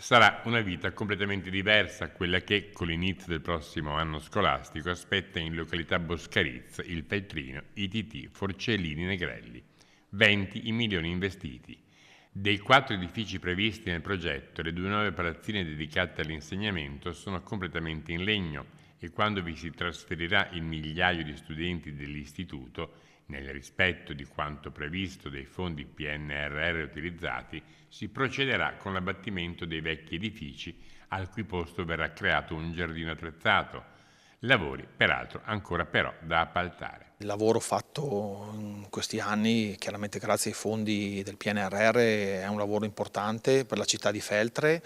Sarà una vita completamente diversa quella che, con l'inizio del prossimo anno scolastico, aspetta in località Boscarizza, il Feltrino, ITT, Forcellini, Negrelli. 20 i milioni investiti. Dei 4 edifici previsti nel progetto, le 2 nuove palazzine dedicate all'insegnamento sono completamente in legno e quando vi si trasferirà il migliaio di studenti dell'istituto, nel rispetto di quanto previsto dei fondi PNRR utilizzati, si procederà con l'abbattimento dei vecchi edifici al cui posto verrà creato un giardino attrezzato. Lavori, peraltro, ancora però da appaltare. Il lavoro fatto in questi anni, chiaramente grazie ai fondi del PNRR, è un lavoro importante per la città di Feltre,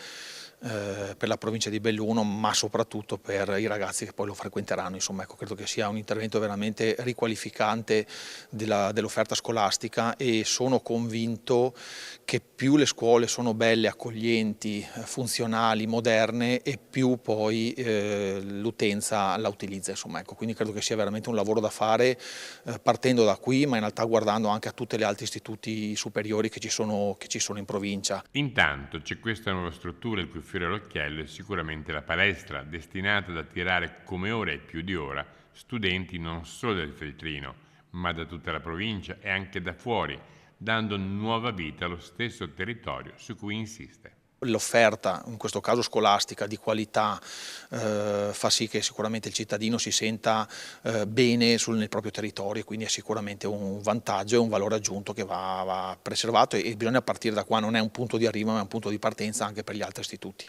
per la provincia di Belluno, ma soprattutto per i ragazzi che poi lo frequenteranno. Insomma, ecco, credo che sia un intervento veramente riqualificante dell'offerta scolastica e sono convinto che più le scuole sono belle, accoglienti, funzionali, moderne e più poi l'utenza la utilizza. Insomma, ecco, quindi credo che sia veramente un lavoro da fare partendo da qui, ma in realtà guardando anche a tutti gli altri istituti superiori che ci sono in provincia. Intanto c'è questa nuova struttura il cui fiore all'occhiello è sicuramente la palestra, destinata ad attirare come ora e più di ora studenti non solo del Feltrino, ma da tutta la provincia e anche da fuori, dando nuova vita allo stesso territorio su cui insiste. L'offerta, in questo caso scolastica, di qualità fa sì che sicuramente il cittadino si senta bene nel proprio territorio, quindi è sicuramente un vantaggio e un valore aggiunto che va preservato e bisogna partire da qua, non è un punto di arrivo ma è un punto di partenza anche per gli altri istituti.